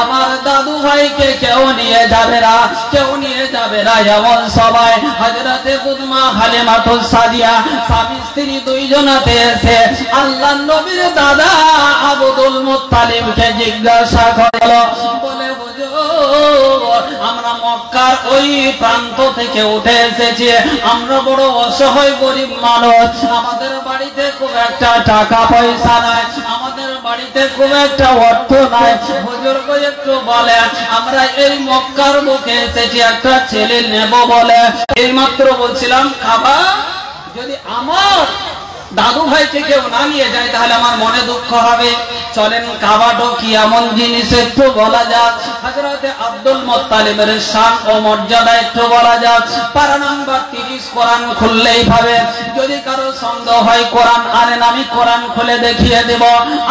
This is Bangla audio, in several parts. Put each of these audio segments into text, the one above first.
আমার দাদু ভাইকে কেউ নিয়ে যাবে না, কেউ নিয়ে যাবে না। এমন সবাই হযরতে কুদমা হালিমাতুস সাদিয়া স্বামী স্ত্রী দুইজনাতে এসে আল্লাহর নবীর দাদা আব্দুল মুত্তালিবকে জিজ্ঞাসা করলো, বলে হুজুর আমরা মক্কার ওই প্রান্ত থেকে উঠে এসেছি, আমরা বড় অসহায় গরিব মানুষ, আমাদের বাড়িতে খুব একটা টাকা পয়সা নাই, আমাদের বাড়িতে খুব একটা অর্থ নাই, হুজুর গো একটু বলে আমরা এই মক্কার বুকে এসেছি একটা ছেলে নেব বলে। এইমাত্র বলছিলাম খাবা, যদি আমার দাদু ভাইকে কেউ না নিয়ে যায় তাহলে আমার মনে দুঃখ হবে। চলেন কাবাটো কি এমন জিনিস একটু বলা যাক, হযরতে আব্দুল মুত্তালিবের শান ও মর্যাদা একটু বলা যাক। পারা নাম্বার 30 কোরআন খুললেই পাবে। যদি কারো সন্দেহ হয় কোরআন আনেন, আমি কোরআন খুলে দেখিয়ে দেব।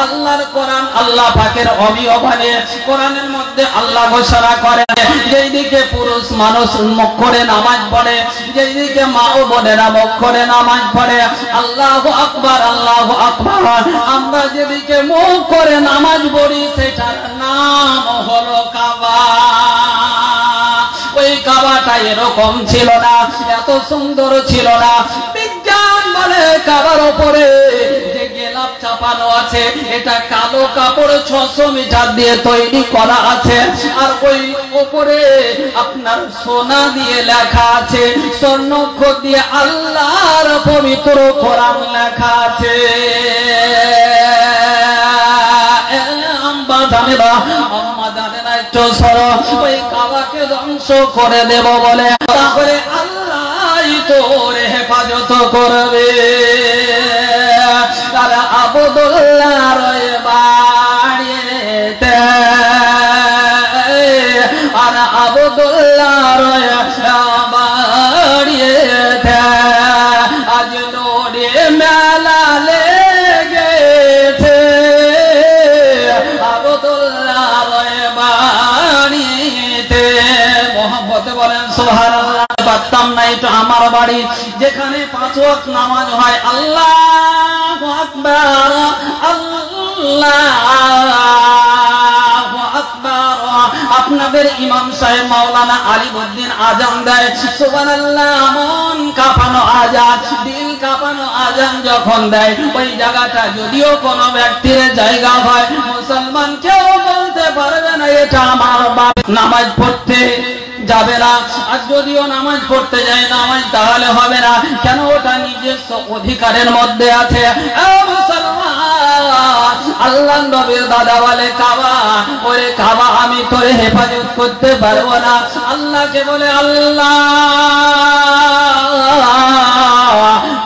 আল্লাহর কোরআন, আল্লাহ পাকের অবিবাদে কোরআনের মধ্যে আল্লাহ ঘোষণা করে যেই দিকে পুরুষ মানুষ মুখ করে নামাজ পড়ে, যেই দিকে মা ও বোনেরা মুখ করে নামাজ পড়ে, আল্লাহু আকবার আল্লাহু আকবার, আমরা যেদিকে মুখ করে নামাজ পড়ি সেটার নাম হলো কাবা। ওই কাবাটা এরকম ছিল না, এত সুন্দর ছিল না। বিজ্ঞান বলে কাবার উপরে যে গেলাপ চাপানো আছে এটা কালো কাপড় 600 মিটার দিয়ে তৈরি করা আছে, আর ওই উপরে আপনার সোনা দিয়ে লেখা আছে, স্বর্ণাক্ষর দিয়ে আল্লাহর পবিত্র কোরআন লেখা আছে। আম্মা জানে না একটু সরো, ওই কাবাকে ধ্বংস করে দেব বলে, তারপরে আল্লাহ তোর হেফাজত করবে। তারা আব্দুল্লাহর বাড়িতে আর আব্দুল্লাহর বাড়িতে আজ লোরে মেলা লেগেছে, আব্দুল্লাহর বাড়িতে। মোহাম্মদ বলেন সুবহানাল্লাহ। পারতাম না এটা আমার বাড়ি যেখানে 5 ওয়াক্ত নামাজ হয়। আল্লাহু আকবার আল্লাহু আকবার। আপনাদের ইমাম সাহেব মাওলানা আলিউদ্দিন আজান দেয়, সুবহানাল্লাহ, মন কাঁপানো আজান, দিল কাঁপানো আজান যখন দেয়, ওই জায়গাটা যদিও কোনো ব্যক্তির জায়গা হয়, মুসলমান কেউ বলতে পারবে না এটা আমার বাড়ি। নামাজ পড়তে যাবে না, আর যদিও নামাজ পড়তে যায় নামাজ তাহলে হবে না, কেন ওটা নিজস্ব অধিকারের মধ্যে আছে। আল্লাহ নবীর দাদা বলে কাবা, ওরে কাবা আমি তোরে হেফাজত করতে পারবো না। আল্লাহকে বলে আল্লাহ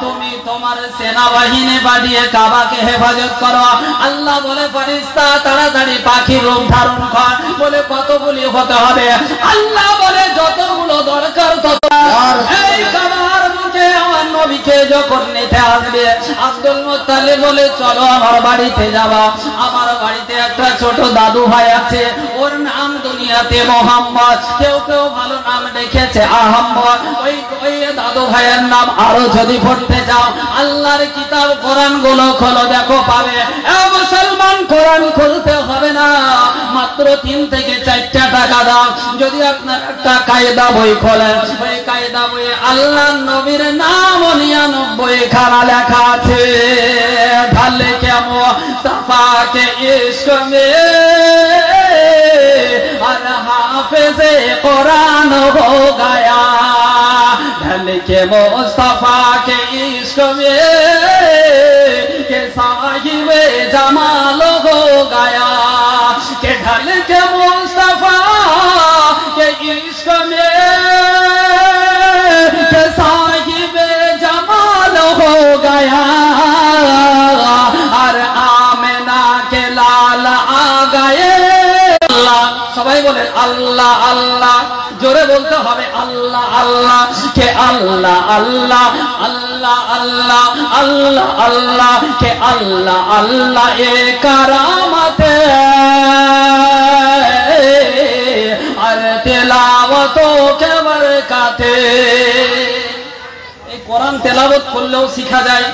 তুমি তোমার সেনাবাহিনী পাঠিয়ে কাবাকে হেফাজত করো। আল্লাহ বলে ফেরেশতা তাড়াতাড়ি পাখির রূপ ধারণ কর। বলে কতগুলি হতে হবে? আল্লাহ বলে যতগুলো দরকার তত। এই কাবার মুখে আমার নবীকে যখন নিতে আসবে, আব্দুল মুত্তালিব বলে চলো আমার বাড়িতে যাবা। আমার বাড়িতে একটা ছোট দাদু ভাই আছে, ওর নাম দুনিয়াতে মোহাম্মদ, কেউ কেউ ভালো নাম রেখেছে আহম্মদ। ওই দাদু ভাইয়ের নাম আরো যদি পড়তে চাও আল্লাহর কিতাব কোরআন গুলো খোলো, দেখো পাবে। মুসলমান কোরআন খুলতে হবে না, মাত্র 3 থেকে 4টা টাকা দাও। যদি আপনার একটা কায়দা বই খোলেন, ওই কায়দা বইয়ে আল্লাহর নবীর নাম 99 খানা লেখা আছে। ঢালে কেমন সাফাকে ইশক মে আর হাফেজে কোরআন হো গয়া, ঢালে के मुस्तफा के इश्क में के साहिब जमाल हो गया, के ढल के मुस्तफा के इश्क में के साहिब जमाल हो गया, और आमिना के लाल आ गए। अल्लाह सबाई बोले अल्लाह अल्लाह, जोरे बोलते হবে আল্লাহ আল্লাহ, কে আল্লাহ আল্লাহ আল্লাহ আল্লাহ আল্লাহ আল্লাহ, কে আল্লাহ আল্লাহ এ কারামতে আর তেলাওয়াতো কে বরকতে। এই কোরআন তেলাওয়াত করলেও শেখা যায়,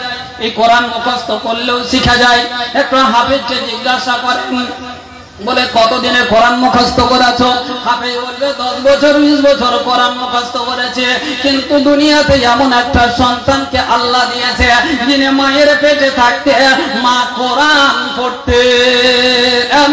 এই কোরআন মুখস্থ করলেও শেখা যায়। একটা হাফেজকে জিজ্ঞাসা করেন বলে কতদিনে কোরআন মুখস্থ করেছো? হাফেজ বলবে 10 বছর 20 বছর কোরআন মুখস্থ করেছে। কিন্তু দুনিয়াতে এমন একটা সন্তানকে আল্লাহ দিয়েছে যিনি মায়ের পেটে থাকতে মা কোরআন পড়তে,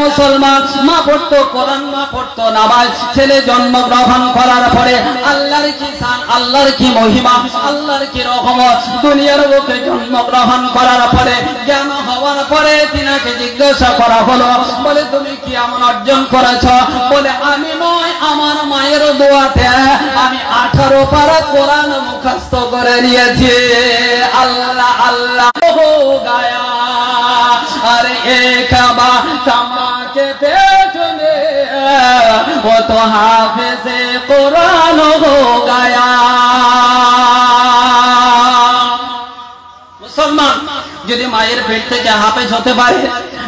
মুসলমান মা পড়তো কোরআন, মা পড়তো নামাজ। ছেলে জন্মগ্রহণ করার পরে আল্লাহর কি শান, আল্লাহর কি মহিমা, আল্লাহর কি রহমত। দুনিয়ার বুকে জন্মগ্রহণ করার পরে জ্ঞান হওয়ার পরে তিনাকে জিজ্ঞাসা করা হলো, বলে তুমি কি এমন অর্জন করেছ? বলে আমি নয়, আমার মায়ের দোয়াতে আমি 18 পারা কোরআন মুখস্থ করে নিয়েছি। আল্লাহ আল্লাহ হো গায়া আরে একবা কামাকে পেছনে ও তো হাফেজে কোরআন হো গায়া। মুসলমান যদি মায়ের পেট থেকে হাফেজ হতে পারে,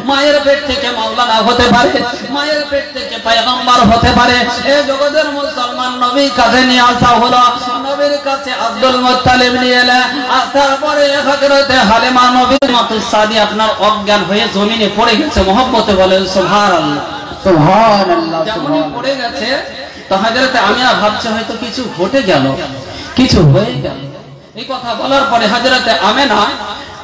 মায়ের পেট থেকে মাওলানা হতে পারে, মায়ের পেট থেকে পয়গম্বর হতে পারে, এই জগতের মুসলমান নবীর কাছে নিয়ে আসা হলো। নবীর কাছে আব্দুল মুত্তালিব নিয়ে এলেন। আসার পরে হযরতে হালিমা নবীর মতো সাদি আপনার অজ্ঞান হয়ে জমিনে পড়ে গেছে। মহব্বতে বলেন সুবহানাল্লাহ সুবহানাল্লাহ। যখনই পড়ে গেছে তো হযরতে আমিনা ভাবছে হয়তো কিছু ঘটে গেল, কিছু হয়ে গেল। এই কথা বলার পরে হযরতে আমিনা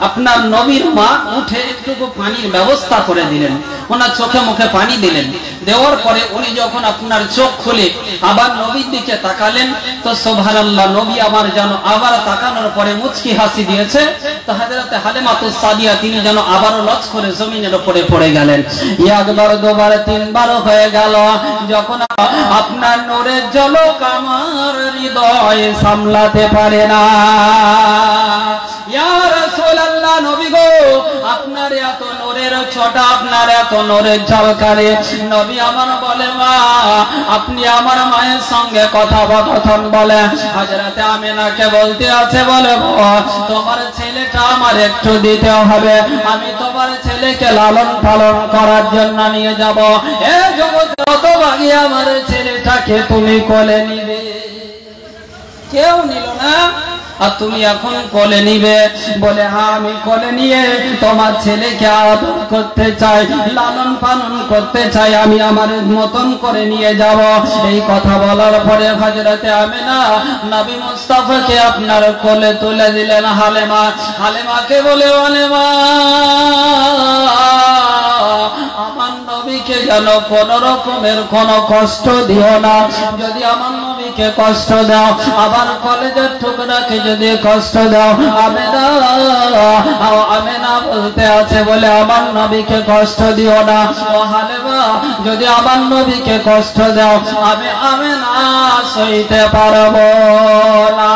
আপনার নবীর মা উঠে একটু পানির ব্যবস্থা করে দিলেন, ওনার চোখে মুখে পানি দিলেন। দেওয়ার পরে উনি যখন আপনার চোখ খুলে আবার নবীর দিকে তাকালেন তো সুবহানাল্লাহ, নবী আমার যেন আবার তাকানোর পরে মুচকি হাসি দিয়েছে। তো হযরতে হালিমাতুস সাদিয়া তিনি যেন আবারও লচ করে জমিনের উপরে পড়ে গেলেন। একবার দুবার তিনবার হয়ে গেল। যখন আপনার নূরের ঝলক আমার হৃদয় সামলাতে পারে না, ইয়া রাসূলুল্লাহ নবী গো আপনার এত নূরের ছোটা, আপনার এত নূরের ঝলকারে। নবী আমার বলে মা আপনি আমার মায়ের সঙ্গে কথোপকথন বলে হযরতে আমিনাকে বলতে আছে, বলে তোমার ছেলেটা আমার একটু দিতে হবে, আমি তোমার ছেলেকে লালন পালন করার জন্য নিয়ে যাব। এ জগতে কত ভাগী আমার ছেলেটাকে তুমি কোলে নিবে, কেউ নিল না, আর তুমি এখন কোলে নিবে। বলে হ্যাঁ আমি কোলে নিয়ে তোমার ছেলেকে আদর করতে চাই, লালন পালন করতে চাই, আমি আমার মতন করে নিয়ে যাব। এই কথা বলার পরে হযরতে আমিনা নবী মুস্তাফাকে আপনার কোলে তুলে দিলেন। হালিমা, হালিমাকে বলে হালিমা আমার নবীকে যেন কোন রকমের কোন কষ্ট দিও না, যদি আমার নবীকে কষ্ট দাও, আবার কলেজের টুকরাকে যদি কষ্ট দাও, আমিনা বলতে আছে বলে আমার নবীকে কষ্ট দিও না। ও হালিমা যদি আমার নবীকে কষ্ট দাও আমি আমিনা সইতে পারবো না।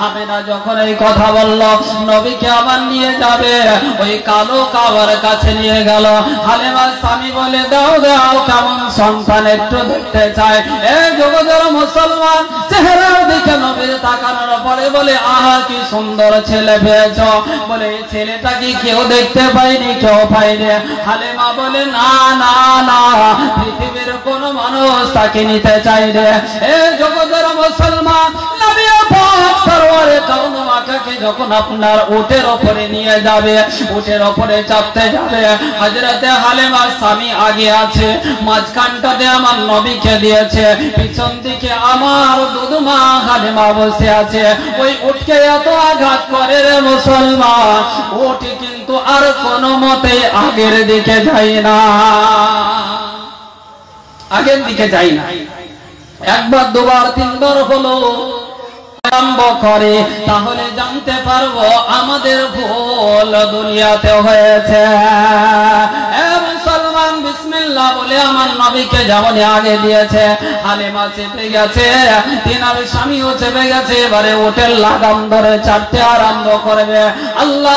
আমিনা যখন এই কথা বলল নবীকে আবার নিয়ে যাবে, ওই কালো কাবার কাছে নিয়ে গেল। হালিমার স্বামী বলে দাও দাও কেমন সন্তান একটু দেখতে চায়। এই জগতের মুসলমান চেহারার দিকে নবীর তাকানোর পরে বলে আহা কি সুন্দর ছেলে পেয়েছ। বলে এই ছেলেটা কি কেউ দেখতে পায়নি, কেউ পায়নি। হালিমা বলে না না না, পৃথিবীর কোন মানুষ তাকে নিতে চাইবে। এই জগতের মুসলমান নবী সরওয়ারে কাউন মাকাকে যখন আপনার উটের উপরে নিয়ে যাবে, উটের উপরে চাপতে যাবে, হযরতে হালিমার স্বামী আগে আছে, মাঝখানটাতে আমার নবীকে দিয়েছে, পিছন দিকে আমার দুধমা হালিমা বসে আছে। ওই উটকে এত আঘাত করে রে মুসলমান, উট কিন্তু আর কোনো মতে আগের দিকে যায় না, আগের দিকে যায় না। একবার দুবার তিনবার হলো আরম্ভ করে, তাহলে জানতে পারবো আমাদের ভুল দুনিয়াতে হয়েছে। মুসলমান বিসমিল্লাহ বলে আমার নবীকে যেমন আগে দিয়েছে, হালিমা চেপে গেছে, তিনার স্বামীও চেপে গেছে। এবারে উটের লাগাম ধরে চাপতে আরম্ভ করবে। আল্লাহ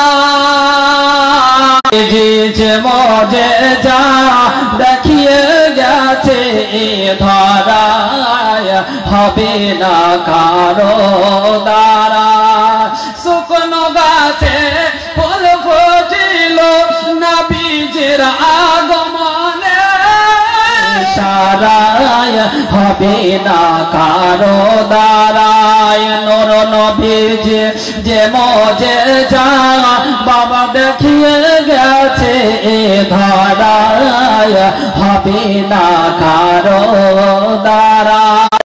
মজেজা দেখিয়ে গেছে ধরায়, হবে না কারো দ্বারা। শুকনো গাছে ফল ফুটিল নবীজির আগমনে, ইশারায় হবে না কারো দ্বারায় নূর নবীজি যে মুজিজা বাবা দেখিয়ে গেছে এ ধরায় হবে না